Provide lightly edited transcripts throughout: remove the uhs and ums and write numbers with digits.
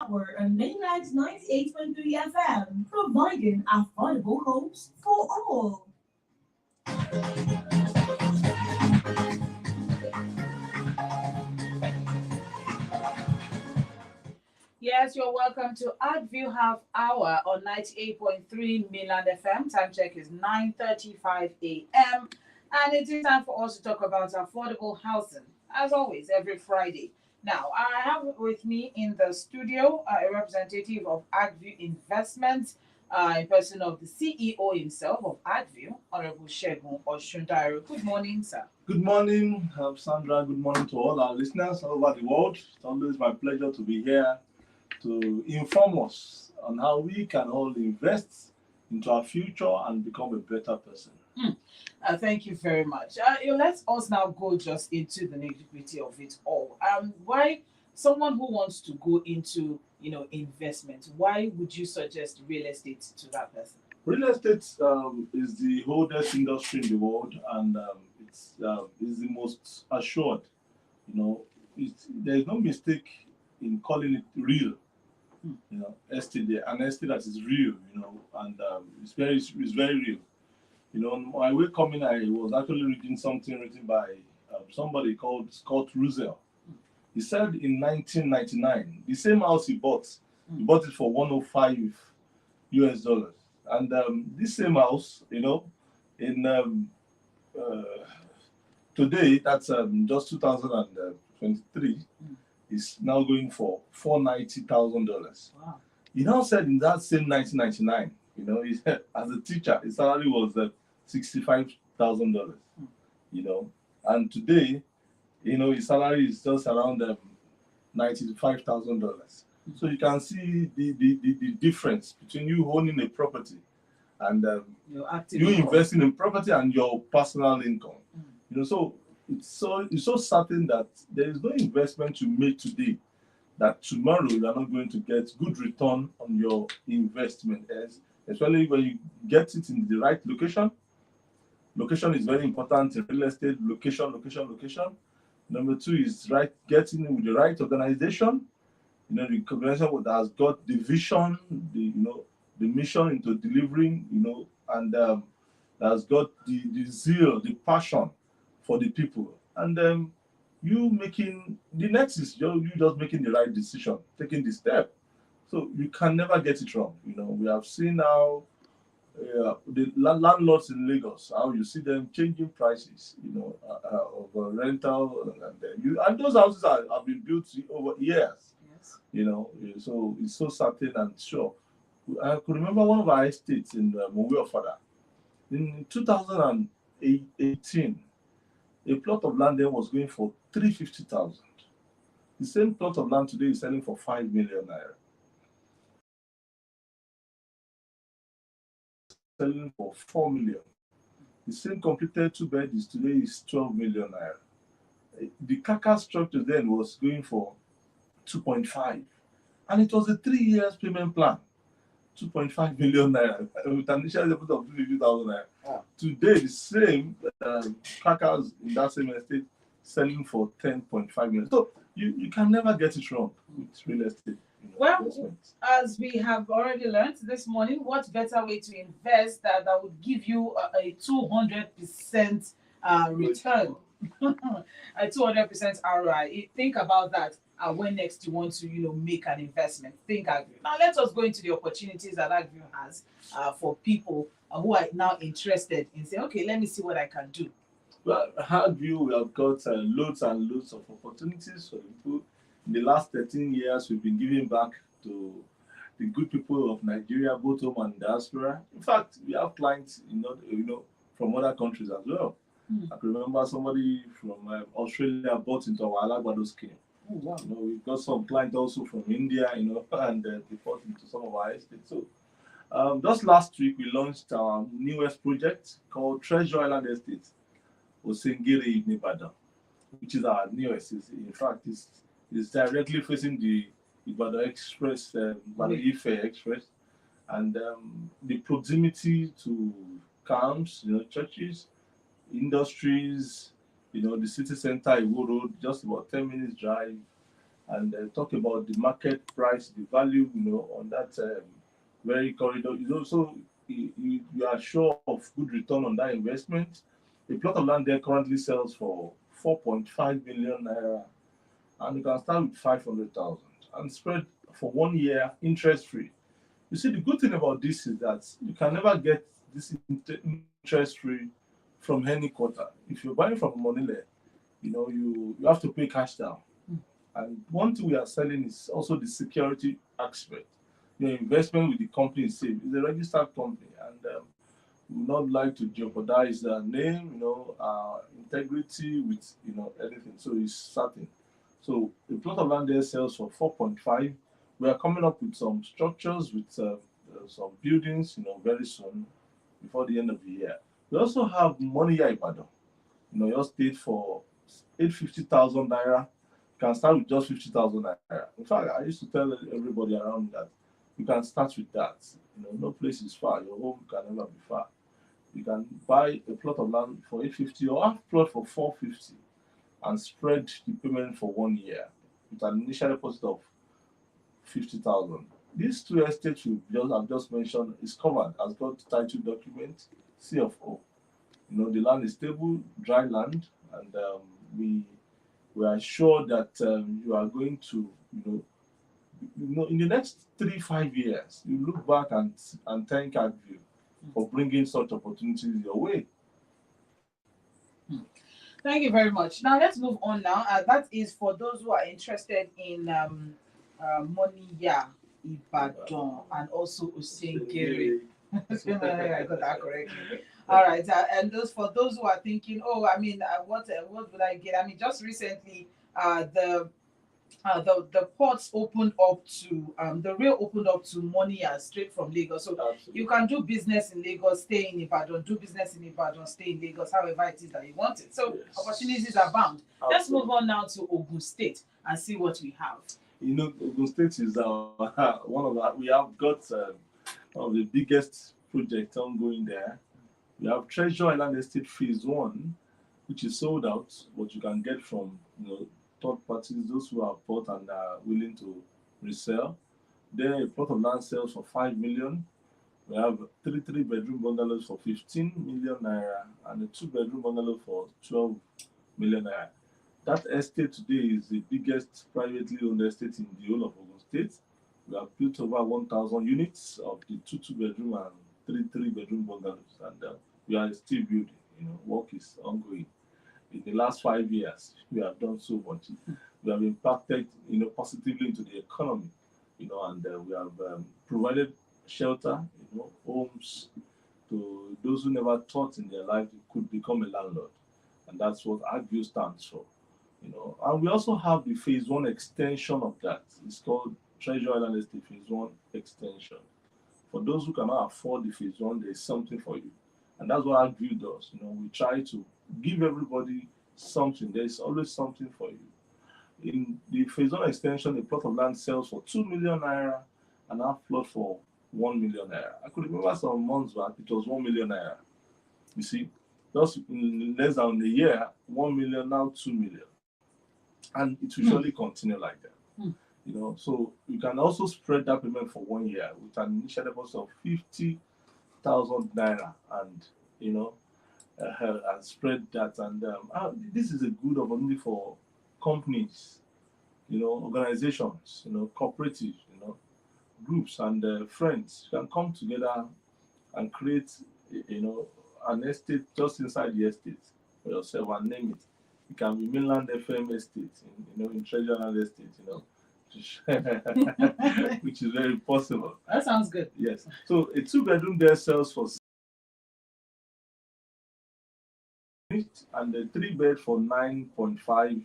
Hour on Mainland's 98.3 FM, providing affordable homes for all. Yes, you're welcome to ArcView Half Hour on 98.3 Mainland FM. Time check is 9:35 a.m. And it is time for us to talk about affordable housing, as always, every Friday. Now, I have with me in the studio a representative of ArcView Investments, in person of the CEO himself of ArcView, Honorable Shegun Oshundaro. Good morning, sir. Good morning, Sandra. Good morning to all our listeners all over the world. It's always my pleasure to be here to inform us on how we can all invest into our future and become a better person. Thank you very much. Let us now go just into the nitty-gritty of it all. Why someone who wants to go into investment, why would you suggest real estate to that person? Real estate is the oldest industry in the world, and it's the most assured. There is no mistake in calling it real. Estate, an estate that is real. And it's very real. On my way coming, I was actually reading something written by somebody called Scott Russell. He said in 1999, the same house he bought it for 105 US dollars. And this same house, in today, that's just 2023, is now going for $490,000. Wow. He now said in that same 1999, he said, as a teacher, his salary was $65,000. And today, his salary is just around $95,000. So you can see the difference between you owning a property and you investing in property and your personal income. So it's so certain that there is no investment you make today that tomorrow you are not going to get good return on your investment, especially when you get it in the right location. Location is very important in real estate. Location. Number two is getting in with the right organization. The organization that has got the vision, the mission into delivering, and that has got the zeal, the passion for the people. And you making the next is you just making the right decision, taking the step. So you can never get it wrong. We have seen how the landlords in Lagos, how you see them changing prices, of rental, and those houses have been built over years. Yes. So it's so certain and sure. I could remember one of our estates in Mowe Fada. In 2018, a plot of land there was going for 350,000. The same plot of land today is selling for 5 million naira. Selling for 4 million. The same completed two bed is today is 12 million naira. The Kaka structure then was going for 2.5, and it was a 3 years payment plan. 2.5 million naira with an initial deposit of 350,000 naira. Wow. Today, the same Kakas in that same estate selling for 10.5 million. So you can never get it wrong with real estate. Well, investment. as we have already learned this morning, what better way to invest that would give you a 200% return? A 200% ROI. Think about that. When next you want to, make an investment, think ArcView. Now let us go into the opportunities that ArcView has for people who are now interested in saying, okay, let me see what I can do. Well, ArcView, we have got loads and loads of opportunities for the people. In the last 13 years, we've been giving back to the good people of Nigeria, both home and diaspora. In fact, we have clients, from other countries as well. I can remember somebody from Australia bought into our Alagbado scheme. Oh, wow. We've got some clients also from India, and they bought into some of our estates. So, just last week, we launched our newest project called Treasure Island Estate, Osengiri in Ibadan, which is our newest. In fact, it's directly facing the Ibadan Express, Ibadan Ife Express, and the proximity to camps, churches, industries, the city center, Iwo Road, just about 10 minutes drive. and talk about the market price, the value, on that very corridor. So you are sure of good return on that investment. A plot of land there currently sells for 4.5 million naira, and you can start with 500,000 and spread for 1 year interest free. You see, the good thing about this is that you can never get this interest free from any quarter. If you're buying from Monile, you have to pay cash down. And one thing we are selling is also the security aspect. Your investment with the company is safe. It's a registered company, and we would not like to jeopardize their name, our integrity with anything. So it's certain. So the plot of land there sells for 4.5. We are coming up with some structures with some buildings, very soon before the end of the year. We also have money here in Ibadan. Your state for 850,000 naira. You can start with just 50,000 naira. In fact, I used to tell everybody around that you can start with that. No place is far. Your home can never be far. You can buy a plot of land for 850 or half plot for 450 and spread the payment for 1 year with an initial deposit of 50,000. These two estates I've just mentioned is covered, has got title document, C of O. The land is stable, dry land, and we are sure that you are going to, in the next 3-5 years, you look back and thank ArcView for bringing such opportunities your way. Thank you very much. Now let's move on now. That is for those who are interested in Moniya, Ibadan, and also Usengere. I got that correctly. All right, and for those who are thinking, what would I get? Just recently, the ports opened up to the rail opened up to Moniya straight from Lagos. So Absolutely. you can do business in Lagos, stay in Ibadan, do business in Ibadan, stay in Lagos, however it is that you want it. So Yes. opportunities are bound. Absolutely. Let's move on now to Ogun State and see what we have. Ogun State is we have got one of the biggest projects ongoing there. We have Treasure Island Estate Phase 1, which is sold out, but you can get from third parties, those who have bought and are willing to resell. There, a plot of land sells for 5 million. We have 3-bedroom bungalows for 15 million naira and a 2-bedroom bungalow for 12 million naira. That estate today is the biggest privately owned estate in the whole of Ogun State. We have built over 1,000 units of the 2-bedroom and 3-bedroom bungalows, and we are still building. Work is ongoing. In the last 5 years, we have done so much. We have impacted, positively into the economy, and we have provided shelter, homes to those who never thought in their life they could become a landlord, and that's what ArcView stands for. And we also have the Phase 1 extension of that. It's called Treasure Island Estate Phase 1 extension. For those who cannot afford the Phase 1, there's something for you, and that's what ArcView does. We try to give everybody something. There's always something for you. In the Phase 1 extension, a plot of land sells for 2 million naira and half plot for 1 million naira. I could remember some months back, it was 1 million naira. You see, just in less than a year, 1 million, now 2 million. And it will surely continue like that. So you can also spread that payment for 1 year with an initial deposit of 50,000 naira and, and spread that. And this is a good opportunity for companies, organizations, cooperatives, groups and friends can come together and create, an estate just inside the estate for yourself and name it. It can be Mainland FM Estate, in Treasure Island Estate, which is very possible. That sounds good. Yes. So a 2-bedroom there sells for and a 3-bed for 9.5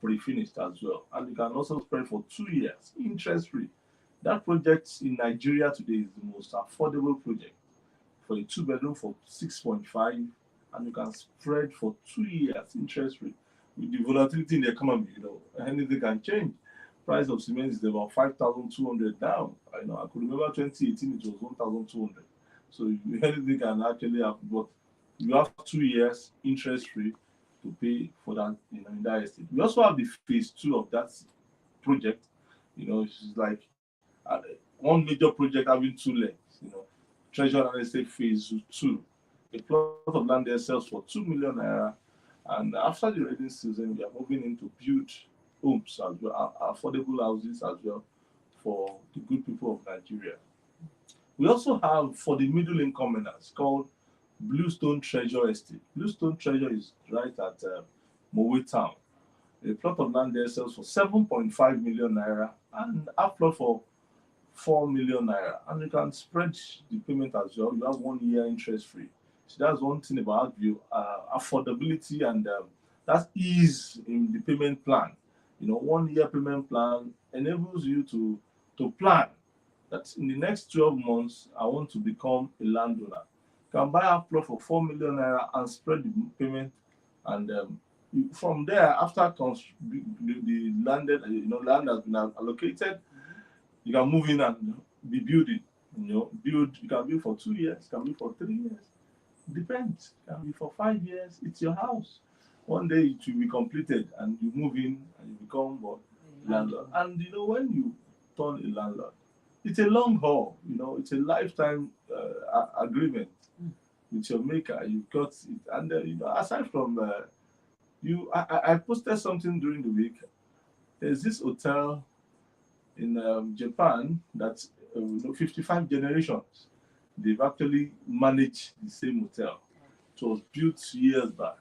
pre-finished as well. And you can also spread for 2 years, interest-free. That project in Nigeria today is the most affordable project for a 2-bedroom for 6.5, and you can spread for 2 years, interest-free. With the volatility in the economy, anything can change. Price of cement is about 5,200 now. I could remember 2018 it was 1,200. So anything can actually happen, but you have 2 years interest-free to pay for that, in that estate. We also have the Phase 2 of that project. It's like one major project having two legs. Treasure and Estate Phase 2. A plot of land there sells for 2 million naira. And after the rainy season, we are moving into build homes as well, affordable houses as well for the good people of Nigeria. We also have for the middle income earners called Bluestone Treasure Estate. Bluestone Treasure is right at Mowe Town. A plot of land there sells for 7.5 million naira and a plot for 4 million naira. And you can spread the payment as well. You have 1 year interest free. So that's one thing about ArcView, affordability and that ease in the payment plan. 1 year payment plan enables you to plan that in the next 12 months, I want to become a landowner. You can buy a plot for 4 million naira and spread the payment. And from there, after the landed, land has been allocated, you can move in and be building. You can build for 2 years, you can build for 3 years. Depends. It can be for 5 years. It's your house. One day it will be completed and you move in and you become what? Landlord. And when you turn a landlord, it's a long haul. It's a lifetime agreement with your maker. You've got it. And aside from I posted something during the week. There's this hotel in Japan that's 55 generations. They've actually managed the same hotel. It was built years back,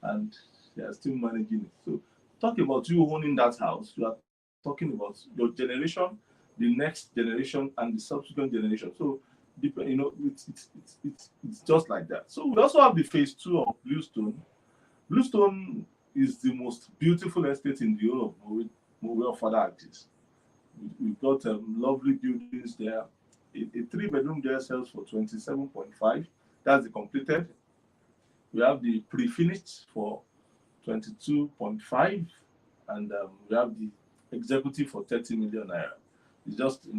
and they are still managing it. So, talk about you owning that house. You are talking about your generation, the next generation, and the subsequent generation. So, it's just like that. So, we also have the phase 2 of Bluestone. Bluestone is the most beautiful estate in the whole of Mowe of other actors. We've got lovely buildings there. A 3-bedroom there sells for 27.5. That's the completed. We have the pre-finished for 22.5, and we have the executive for 30 million naira. It's just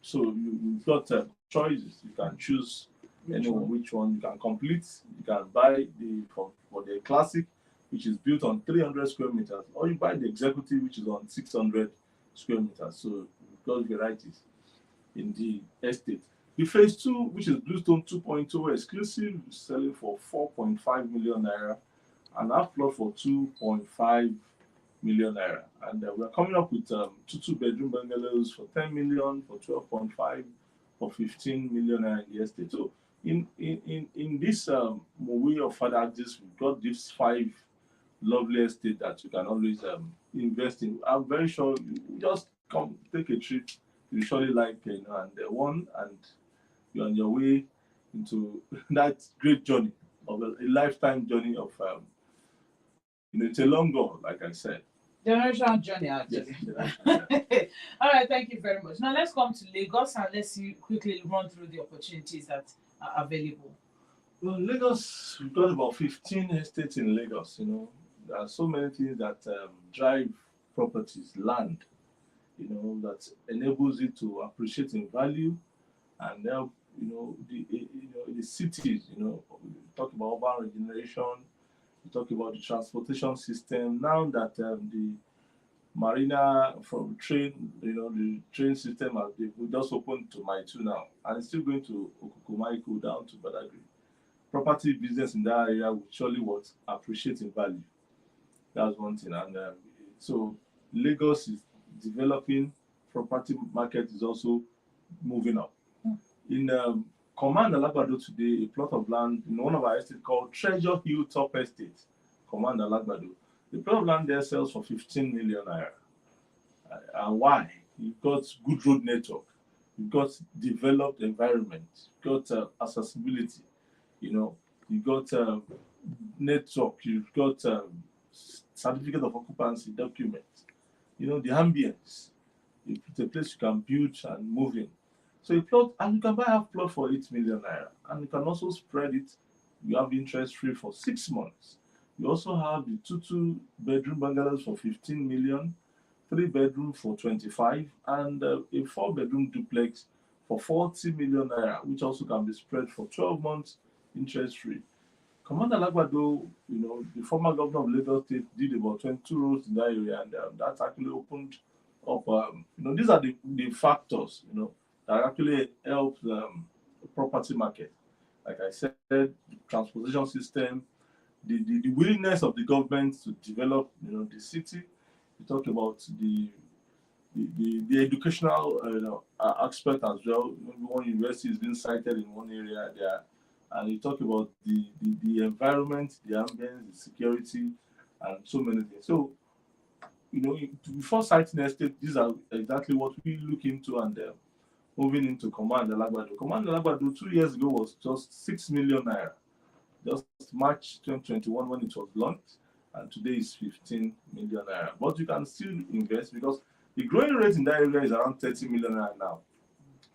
so you've got choices. You can choose which one you can complete. You can buy for the classic, which is built on 300 square meters, or you buy the executive, which is on 600 square meters. So you've got varieties in the estate. The phase 2, which is Bluestone 2.0 exclusive, selling for 4.5 million naira, and half plot for 2.5 million naira. And we're coming up with 2-bedroom bungalows for 10 million, for 12.5, for 15 million naira in the estate. So in this Mowe of Father Actors, we've got these 5 lovely estates that you can always invest in. I'm very sure you just come take a trip. You surely like and you're on your way into that great journey of a lifetime journey of it's a long goal, like I said. Generational journey, actually. Yes. All right, thank you very much. Now let's come to Lagos and let's quickly run through the opportunities that are available. Well, Lagos, we've got about 15 estates in Lagos. There are so many things that drive properties, land. That enables it to appreciate in value and help, the cities, talk about urban regeneration, we talk about the transportation system. Now that the marina from train, the train system, we just opened to Mile 2 now, and it's still going to Okukumaiko down to Badagry. Property business in that area will surely appreciate in value. That's one thing. And so Lagos is developing, property market is also moving up. In Command Alagbado today, a plot of land in one of our estates called Treasure Hilltop Estate, Command Alagbado. The plot of land there sells for 15 million naira. And why? You've got good road network, you've got developed environment, you've got accessibility, you've got network, you've got certificate of occupancy document. The ambience. It's a place you can build and move in. So you plot, and you can buy a plot for 8 million naira, and you can also spread it. You have interest free for 6 months. You also have the 2-bedroom bungalows for 15 million, 3-bedroom for 25, and a 4-bedroom duplex for 40 million naira, which also can be spread for 12 months interest free. Commander Alagbado, the former governor of Lagos State, did about 22 roads in that area, and that actually opened of these are the factors that actually help the property market. Like I said, the transportation system, the willingness of the government to develop the city. We talk about the educational aspect as well. One university is being cited in one area there, and you talk about the environment, the ambience, the security, and so many things. So before citing estate, these are exactly what we look into, and moving into Command Alagbado. Command Alagbado 2 years ago was just 6 million naira, just March 2021 when it was launched, and today is 15 million naira. But you can still invest because the growing rate in that area is around 30 million naira now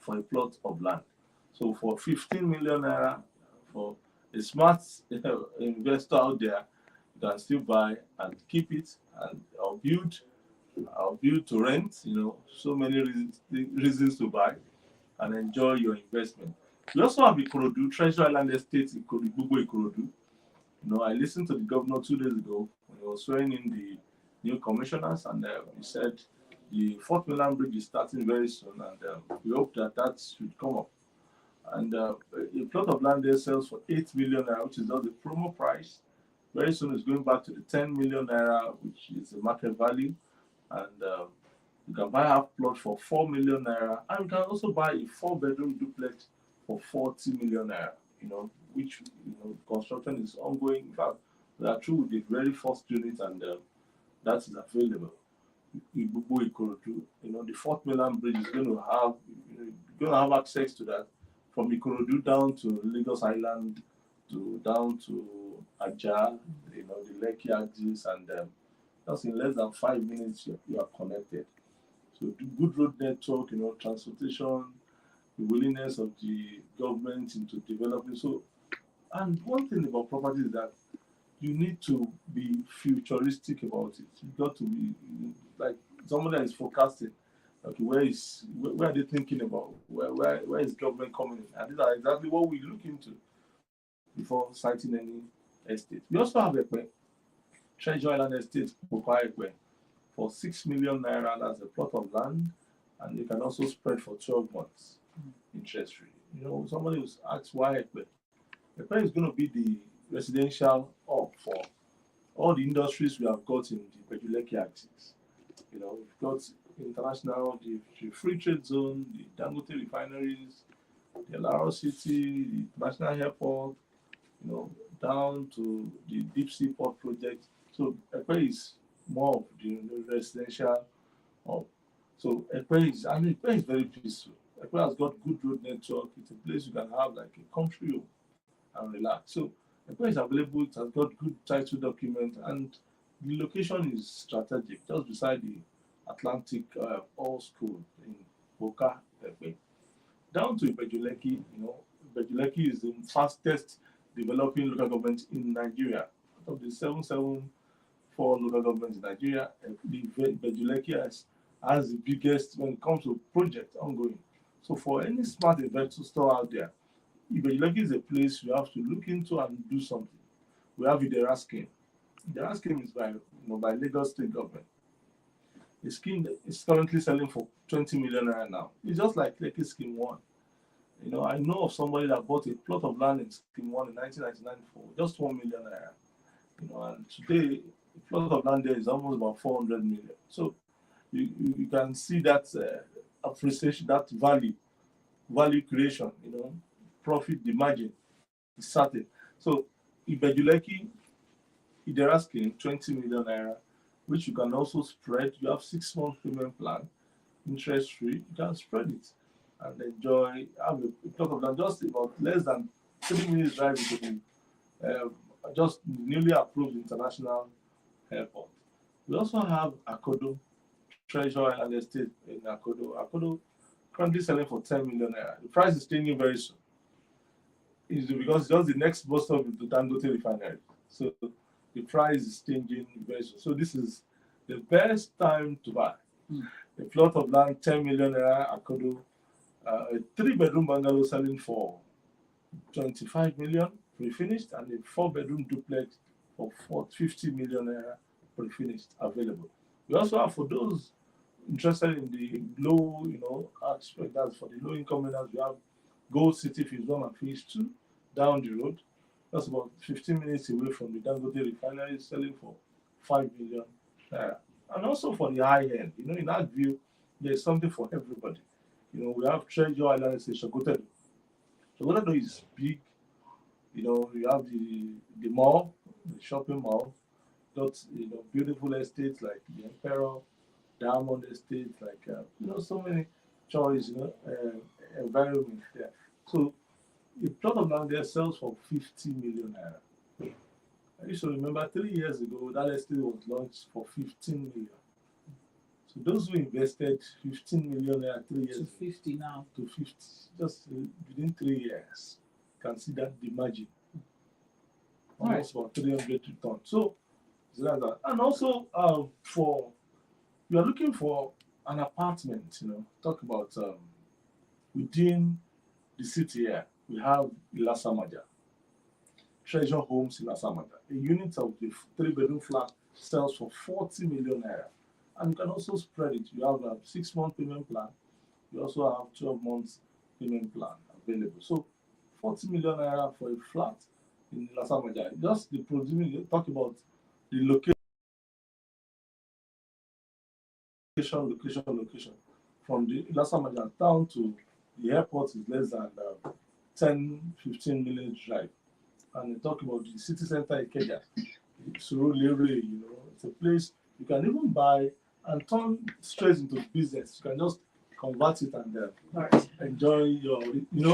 for a plot of land. So for 15 million naira, for a smart investor out there, you can still buy and keep it and build to rent. So many reasons to buy and enjoy your investment. We also have Ikorodu, Treasure Island Estate, Ikorodu. I listened to the governor 2 days ago when he was swearing in the new commissioners, and he said the Fort Mainland Bridge is starting very soon, and we hope that should come up. And a plot of land there sells for 8 million naira, which is not the promo price. Very soon it's going back to the 10 million naira, which is the market value. And you can buy a plot for 4 million naira, and you can also buy a 4-bedroom duplex for 40 million naira. Which construction is ongoing. In fact, we are through with the very first unit, and that is available. The Fort Mainland Bridge is going to have access to that from Ikorodu down to Lagos Island, down to Ajah, the Lekki axis, and just in less than 5 minutes you are connected. So the good road network, transportation, the willingness of the government into developing. So, and one thing about property is that you need to be futuristic about it. You got to be like someone that is forecasting. Okay, where are they thinking about? Where is government coming in? And these are exactly what we look into before citing any estate. We also have a Treasure Island Estate for 6 million naira. That's a plot of land, and you can also spread for 12 months interest free. Somebody was asked why Ekpe. Ekpe is going to be the residential hub for all the industries we have got in the Bejuleki axis. We've got international, the free trade zone, the Dangote refineries, the Laro City, the National Airport, down to the deep sea port project. So Ekpe is more of the residential hub. So Ekpe is very peaceful. Ekpe has got good road network. It's a place you can have like a country home and relax. So Ekpe is available. It has got good title document, and the location is strategic, just beside the Atlantic All School in Boka, Ekpe. Down to Ibejuleki, Ibejuleki is the fastest developing local government in Nigeria. Out of the 774 local governments in Nigeria, Ibejuleki has the biggest when it comes to project ongoing. So for any smart investor out there, Ibejuleki is a place you have to look into and do something. We have Idera scheme. Idera scheme is by Lagos State government. The scheme is currently selling for 20 million naira now. It's just like Lekki Scheme 1. I know of somebody that bought a plot of land in Scheme 1 in 1999 for just 1 million naira. And today, a plot of land there is almost about 400 million. So you can see that appreciation, that value creation, profit, the margin is certain. So Ibejuleki, Idera scheme, 20 million naira, which you can also spread. You have 6-month payment plan, interest free. You can spread it and enjoy. Have a plot of land just about less than 3 minutes drive to the just newly approved international airport. We also have Akodo, Treasure Island Estate in Akodo. Akodo currently selling for 10 million naira. The price is changing very soon. It's because it's just the next bus stop to Dangote refinery. So the price is changing very soon. So this is the best time to buy. A plot of land, 10 million naira, Akodo. A 3-bedroom bungalow selling for 25 million pre-finished, and a 4-bedroom duplex for 50 million naira pre-finished available. We also have, for those interested in the low, aspect, that's for the low income earners, we have Gold City Phase 1 and Phase 2 down the road. That's about 15 minutes away from the Dangote refinery, selling for 5 million. And also for the high end, in ArcView, there's something for everybody. We have Treasure Island Station, Gotedo. So Gotedo is big. You have the mall, the shopping mall, got beautiful estates like the Emperor, Diamond Estate, like so many choice, environment there. So a plot of land there sells for 50 million naira. I used to remember 3 years ago that estate was launched for 15 million. So those who invested 15 million naira 3 years to 50 now. To 50, just within 3 years, can see that the margin almost about 300 tons. So like that. And also for you are looking for an apartment, talk about within the city here, we have Ilasamaja, Treasure Homes in Ilasamaja. A unit of the 3-bedroom flat sells for 40 million naira. And you can also spread it. You have a 6-month payment plan. You also have 12 months payment plan available. So 40 million naira for a flat in Ilasamaja. Just the proximity, talk about the location. Location. From the Ilasamaja town to the airport is less than 10-15 minutes drive. And they talk about the city center Ikeja, Surulere, it's a place you can even buy and turn straight into business. You can just convert it and enjoy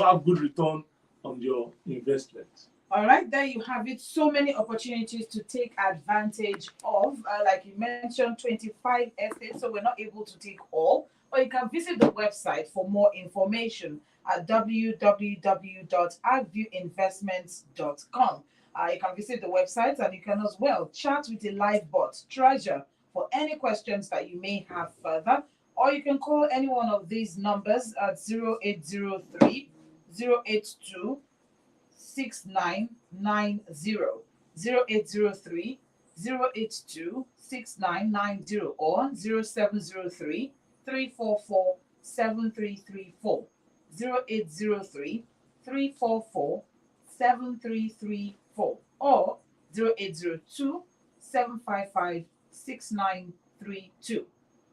have good return on your investment. All right, there you have it. So many opportunities to take advantage of. Like you mentioned, 25 estates, so we're not able to take all. Or you can visit the website for more information at www.arcviewinvestments.com. You can visit the website and you can as well chat with the live bot, Treasure, for any questions that you may have further. Or you can call any one of these numbers at 0803 082 6990, 0803 082 6990, or 0703 344 7334, 0803 344 7334, or 0802 755 6932,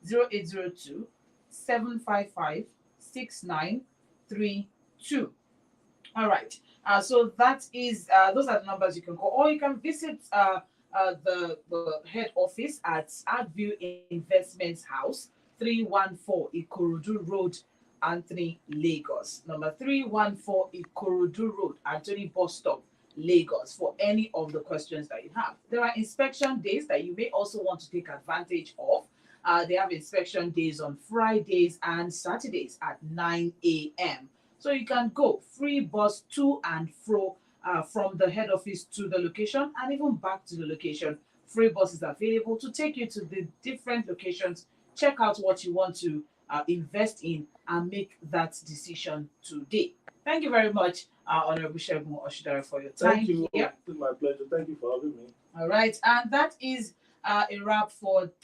0802 755 6932. All right. So that is those are the numbers you can call, or you can visit the head office at ArcView Investments House, 314 Ikorodu Road, Anthony, Lagos. Number 314 Ikorodu Road, Anthony Bus Stop, Lagos, for any of the questions that you have. There are inspection days that you may also want to take advantage of. They have inspection days on Fridays and Saturdays at 9 a.m. So you can go free bus to and fro from the head office to the location and even back to the location. Free bus is available to take you to the different locations. Check out what you want to invest in and make that decision today. Thank you very much, Honorable Shegun Oshidara, for your time. Thank you. Here. It's my pleasure. Thank you for having me. All right. And that is a wrap for this.